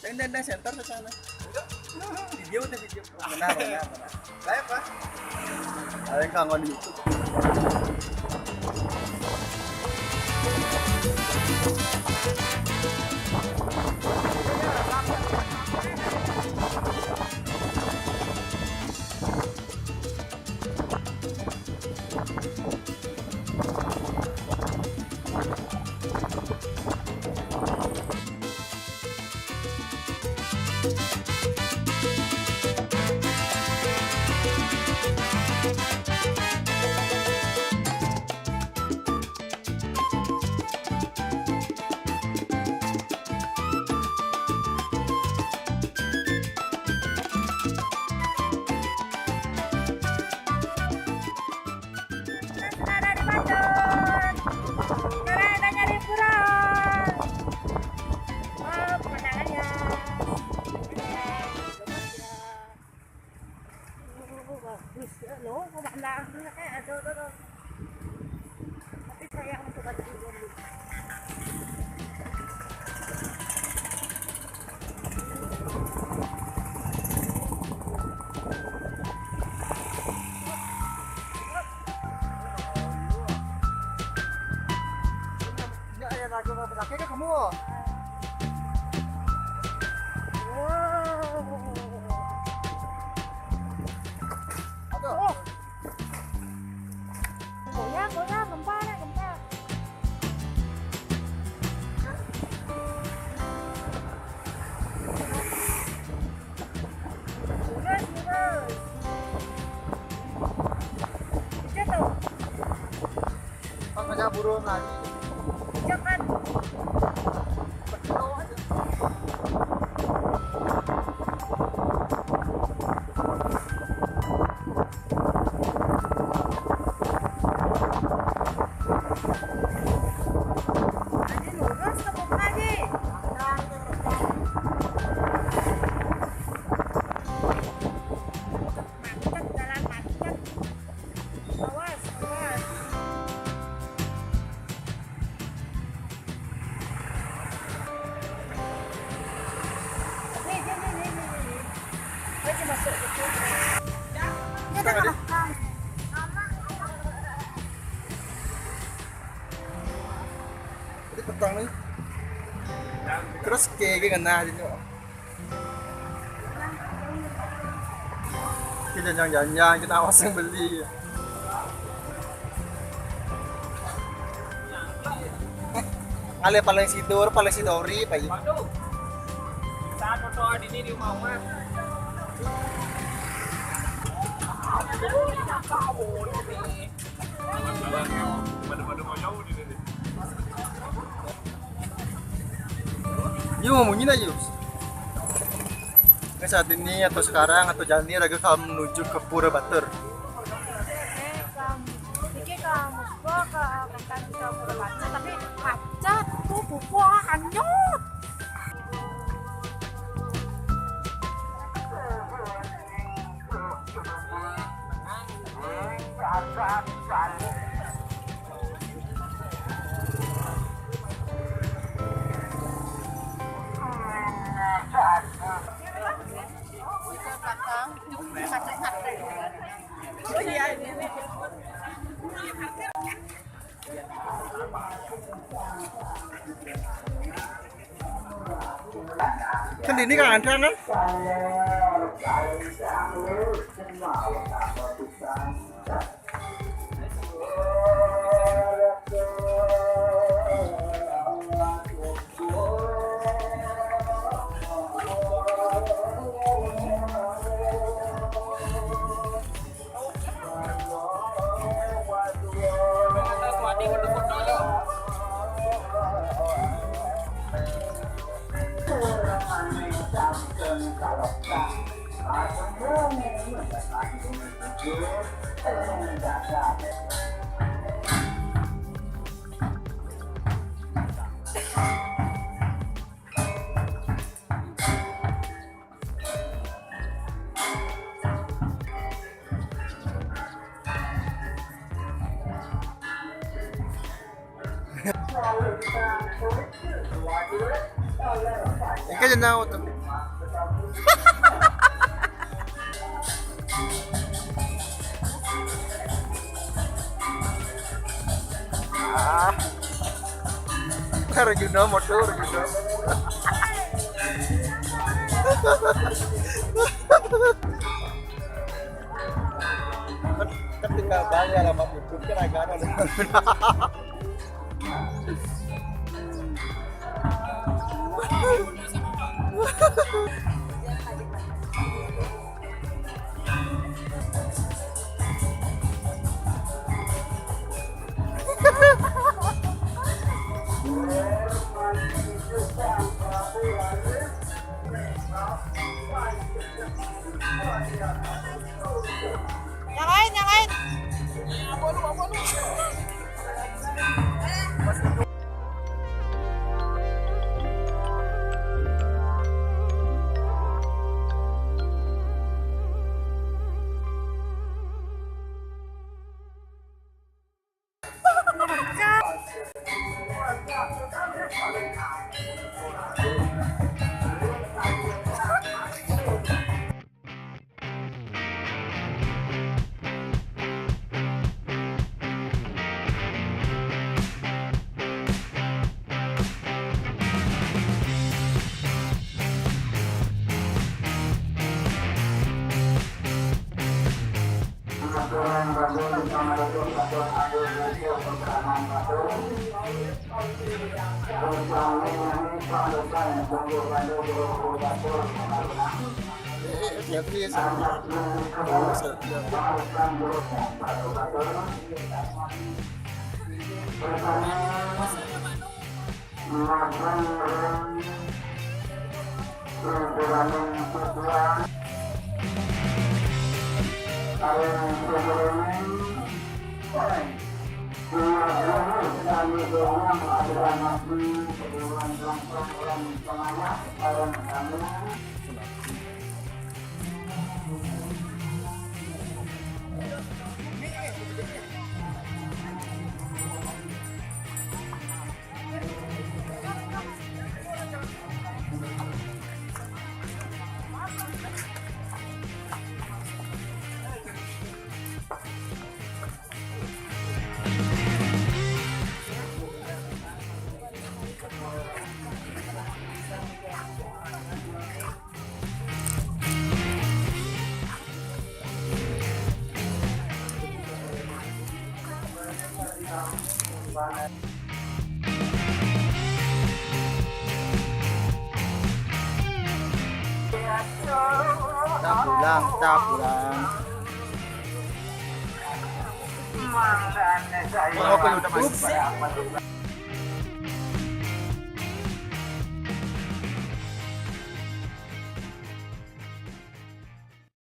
Tenda center ke sana. Video teh video. Benar. Live Pak. Ada yang kangen di YouTube. Pakai kamu. Goyang, gempa. Lurus. Jatuh. Pas burung lagi. Jangan. Berkilo aja. Lurus ke bawah lagi. Jalan macet. Awas. Masuk gitu. Ya udah makan. Ini petang nih. Terus kayak kena aja nih. Kita jangan kita awas yang beli. Ngale paling sidori, Pak. Waduh. Saat foto ini di rumah mah. Yuk ngomongin aja Yus. Saat ini atau sekarang atau jalan ini lagi kamu menuju ke Pura Batur. Pikir ke Musbah ke Bangka ke Pura Batur tapi macet tuh buku hanyut. Kan ini kan antrean kan? Ikan jenaw tuh. Ah. Pero you know motor, you know. Ketika banyak lama YouTube kan agak ada. Yang lain, yang lain. Tapulang. Mga pa YouTube.